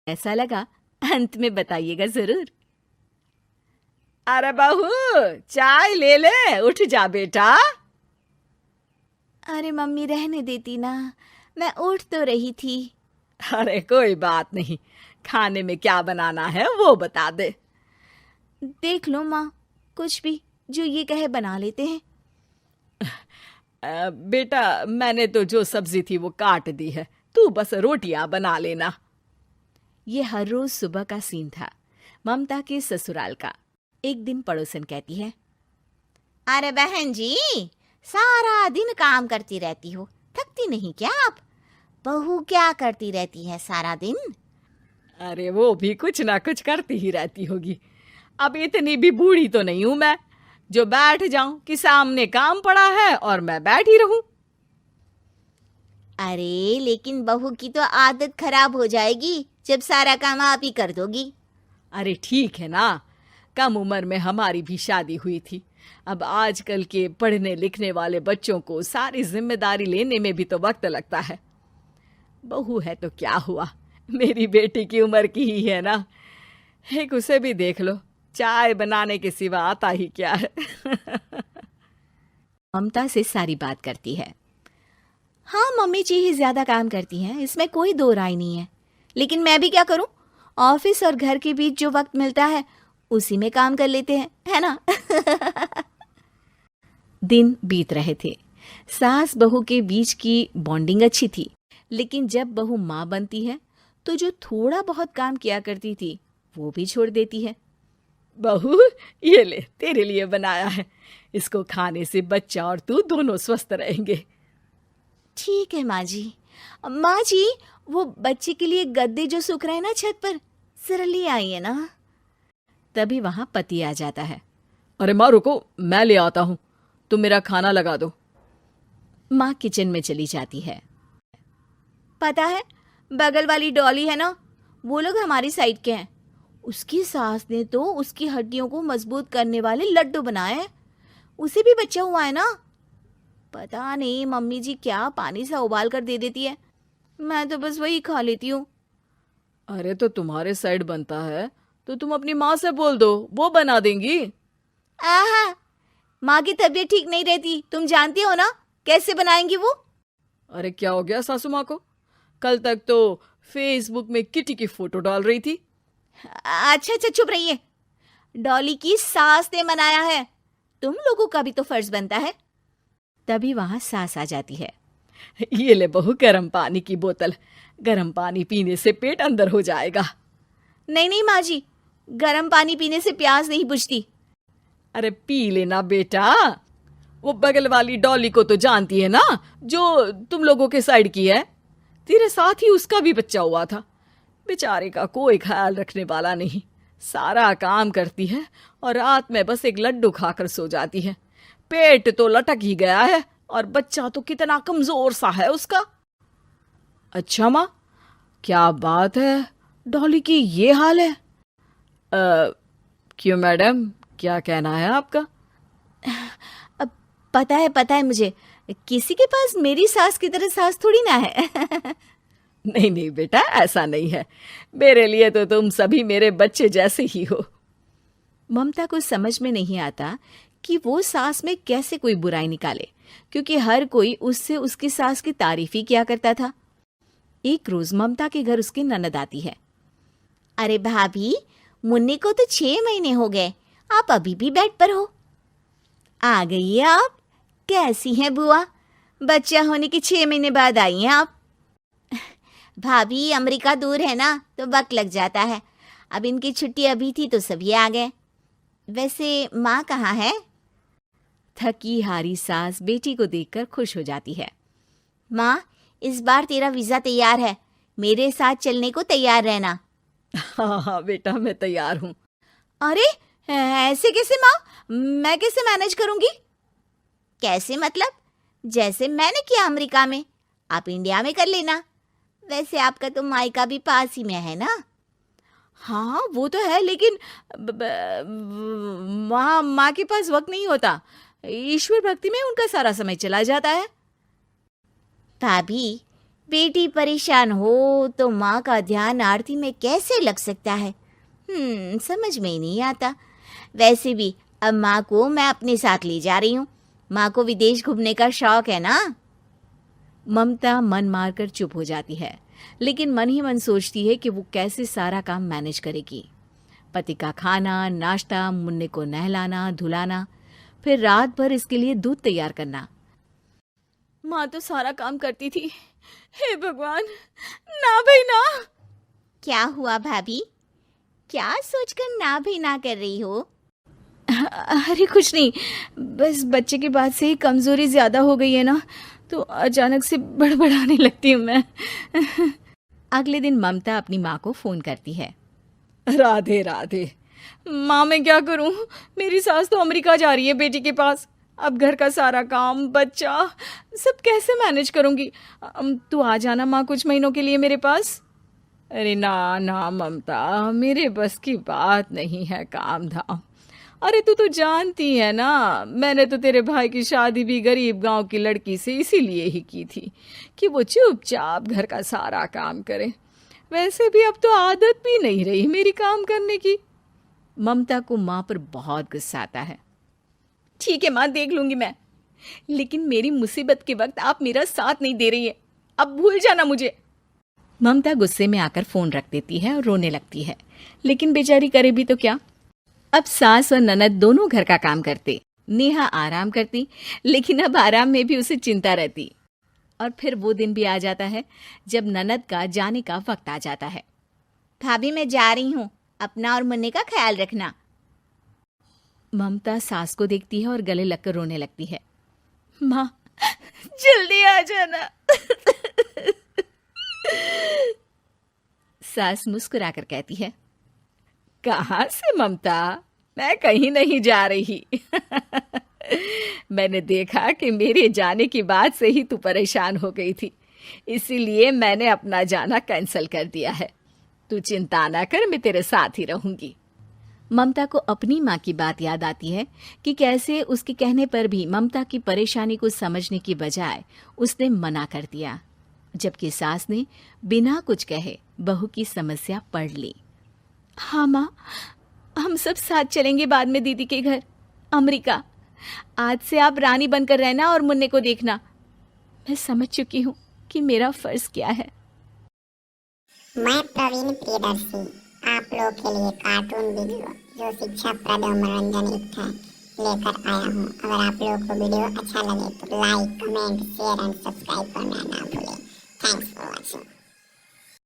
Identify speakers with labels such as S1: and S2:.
S1: ऐसा लगा अंत में बताइएगा जरूर।
S2: अरे बहू, चाय ले ले, उठ जा बेटा।
S1: अरे मम्मी रहने देती ना, मैं उठ तो रही थी।
S2: अरे कोई बात नहीं, खाने में क्या बनाना है वो बता दे।
S1: देख लो माँ, कुछ भी जो ये कहे बना लेते हैं।
S2: बेटा, मैंने तो जो सब्जी थी वो काट दी है, तू बस रोटियां बना लेना।
S1: ये हर रोज सुबह का सीन था ममता के ससुराल का। एक दिन पड़ोसन कहती है,
S3: अरे बहन जी, सारा दिन काम करती रहती हो, थकती नहीं क्या आप? बहू क्या करती रहती है सारा दिन?
S2: अरे वो भी कुछ ना कुछ करती ही रहती होगी। अब इतनी भी बूढ़ी तो नहीं हूं मैं जो बैठ जाऊं कि सामने काम पड़ा है और मैं बैठी रहूं।
S3: अरे लेकिन बहू की तो आदत खराब हो जाएगी जब सारा काम आप ही कर दोगी।
S2: अरे ठीक है ना, कम उम्र में हमारी भी शादी हुई थी। अब आजकल के पढ़ने लिखने वाले बच्चों को सारी जिम्मेदारी लेने में भी तो वक्त लगता है। बहू है तो क्या हुआ, मेरी बेटी की उम्र की ही है ना। एक उसे भी देख लो, चाय बनाने के सिवा आता ही क्या है।
S1: ममता से सारी बात करती है। हाँ, मम्मी जी ही ज्यादा काम करती हैं, इसमें कोई दो राय नहीं है। लेकिन मैं भी क्या करूं, ऑफिस और घर के बीच जो वक्त मिलता है उसी में काम कर लेते हैं, है ना। दिन बीत रहे थे। सास बहू के बीच की बॉन्डिंग अच्छी थी, लेकिन जब बहू माँ बनती है तो जो थोड़ा बहुत काम किया करती थी वो भी छोड़ देती है।
S2: बहू, ये ले, तेरे लिए बनाया है। इसको खाने से बच्चा और तू दोनों स्वस्थ रहेंगे।
S1: ठीक है माँ जी। माँ जी, वो बच्चे के लिए गद्दे जो सूख रहे हैं ना छत पर, जरा ले आइए ना। तभी वहां पति आ जाता है।
S2: अरे माँ रुको, मैं ले आता हूँ, तुम मेरा खाना लगा दो।
S1: माँ किचन में चली जाती है। पता है, बगल वाली डॉली है ना, वो लोग हमारी साइड के हैं। उसकी सास ने तो उसकी हड्डियों को मजबूत करने वाले लड्डू बनाए हैं। उसे भी बच्चा हुआ है ना। पता नहीं मम्मी जी क्या पानी सा उबाल कर दे देती है, मैं तो बस वही खा लेती हूँ।
S2: अरे तो तुम्हारे साइड बनता है तो तुम अपनी माँ से बोल दो, वो बना देंगी।
S1: आहा, माँ की तबीयत ठीक नहीं रहती, तुम जानती हो ना, कैसे बनाएंगी वो।
S2: अरे क्या हो गया सासू माँ को? कल तक तो फेसबुक में किटी की फोटो डाल रही थी।
S1: अच्छा अच्छा, चुप रहिए। डॉली की सास ने मनाया है, तुम लोगों का भी तो फर्ज बनता है। तभी वहां सास आ जाती है।
S2: ये ले बहू, गर्म पानी की बोतल, गर्म पानी पीने से पेट अंदर हो जाएगा।
S1: नहीं नहीं माँ जी, गर्म पानी पीने से प्यास नहीं बुझती।
S2: अरे पी लेना बेटा। वो बगल वाली डॉली को तो जानती है ना, जो तुम लोगों के साइड की है। तेरे साथ ही उसका भी बच्चा हुआ था। बेचारे का कोई ख्याल रखने वाला नहीं, सारा काम करती है और रात में बस एक लड्डू खाकर सो जाती है। पेट तो लटक ही गया है और बच्चा तो कितना कमजोर सा है उसका। अच्छा माँ, क्या बात है, डॉली की ये हाल है? क्यों मैडम, क्या कहना है आपका?
S1: अब पता है मुझे, किसी के पास मेरी सास की तरह सास थोड़ी ना है।
S2: नहीं नहीं बेटा, ऐसा नहीं है। मेरे लिए तो तुम सभी मेरे बच्चे जैसे ही हो।
S1: ममता को समझ में नहीं आता कि वो सास में कैसे कोई बुराई निकाले, क्योंकि हर कोई उससे उसकी सास की तारीफ ही किया करता था। एक रोज ममता के घर उसकी ननद आती है।
S3: अरे भाभी, मुन्नी को तो 6 महीने हो गए, आप अभी भी बेड पर हो। आ गई है आप। कैसी हैं बुआ? बच्चा होने के 6 महीने बाद आई हैं आप। भाभी, अमेरिका दूर है ना, तो वक्त लग जाता है। अब इनकी छुट्टी अभी थी तो सभी आ गए। वैसे माँ कहाँ है?
S1: थकी हारी सास बेटी को देखकर खुश हो जाती है।
S3: माँ, इस बार तेरा वीजा तैयार है, मेरे साथ चलने को तैयार रहना।
S2: हाँ हाँ बेटा, मैं तैयार हूँ।
S1: अरे ऐसे कैसे माँ, मैं कैसे मैनेज करूंगी?
S3: कैसे मतलब? जैसे मैंने किया अमेरिका में, आप इंडिया में कर लेना। वैसे आपका तो मायका भी पास ही में है ना।
S1: हाँ वो तो है, लेकिन वहाँ माँ के पास वक्त नहीं होता। ईश्वर भक्ति में उनका सारा समय चला जाता है।
S3: भाभी, बेटी परेशान हो तो माँ का ध्यान आरती में कैसे लग सकता है? समझ में ही नहीं आता। वैसे भी अब माँ को मैं अपने साथ ले जा रही हूँ। माँ को विदेश घूमने का शौक है ना।
S1: ममता मन मारकर चुप हो जाती है, लेकिन मन ही मन सोचती है कि वो कैसे सारा काम मैनेज करेगी। पति का खाना, नाश्ता, मुन्ने को नहलाना, धुलाना, फिर रात भर इसके लिए दूध तैयार करना। माँ तो सारा काम करती थी। हे भगवान, ना भाई ना।
S3: क्या हुआ भाभी? क्या सोचकर ना भी ना कर रही हो?
S1: अरे कुछ नहीं, बस बच्चे के बाद से ही कमजोरी ज्यादा हो गई है ना, तो अचानक से बड़बड़ाने लगती हूँ मैं। अगले दिन ममता अपनी माँ को फोन करती है।
S2: राधे राधे। माँ मैं क्या करूँ, मेरी सास तो अमेरिका जा रही है बेटी के पास। अब घर का सारा काम, बच्चा, सब कैसे मैनेज करूँगी। तू आ जाना माँ कुछ महीनों के लिए मेरे पास। अरे ना ना ममता, मेरे बस की बात नहीं है काम धाम। अरे तू तो जानती है ना, मैंने तो तेरे भाई की शादी भी गरीब गांव की लड़की से इसीलिए ही की थी कि वो चुपचाप घर का सारा काम करे। वैसे भी अब तो आदत भी नहीं रही मेरी काम करने की।
S1: ममता को माँ पर बहुत गुस्सा आता है। ठीक है माँ, देख लूंगी मैं, लेकिन मेरी मुसीबत के वक्त आप मेरा साथ नहीं दे रही है। अब भूल जाना मुझे। ममता गुस्से में आकर फोन रख देती है और रोने लगती है, लेकिन बेचारी करे भी तो क्या। अब सास और ननद दोनों घर का काम करते, नेहा आराम करती, लेकिन अब आराम में भी उसे चिंता रहती। और फिर वो दिन भी आ जाता है जब ननद का जाने का वक्त आ जाता है।
S3: भाभी मैं जा रही हूँ, अपना और मुन्ने का ख्याल रखना।
S1: ममता सास को देखती है और गले लगकर रोने लगती है। माँ जल्दी आ जाना। सास मुस्कुराकर कहती है,
S2: कहाँ से ममता, मैं कहीं नहीं जा रही। मैंने देखा कि मेरे जाने की बात से ही तू परेशान हो गई थी, इसीलिए मैंने अपना जाना कैंसिल कर दिया है। तू चिंता ना कर, मैं तेरे साथ ही रहूंगी।
S1: ममता को अपनी माँ की बात याद आती है कि कैसे उसके कहने पर भी ममता की परेशानी को समझने की बजाय उसने मना कर दिया, जबकि सास ने बिना कुछ कहे बहू की समस्या पढ़ ली। हाँ माँ, हम सब साथ चलेंगे बाद में दीदी के घर अमेरिका। आज से आप रानी बनकर रहना और मुन्ने को देखना। मैं समझ चुकी हूँ कि मेरा फर्ज क्या है।
S4: मैं प्रवीण प्रियदर्शी आप लोग के लिए कार्टून वीडियो जो शिक्षाप्रद और मनोरंजन है लेकर आया हूँ। अगर आप लोग को वीडियो अच्छा लगे तो like, comment, share and subscribe करना ना भूलें। Thanks for watching.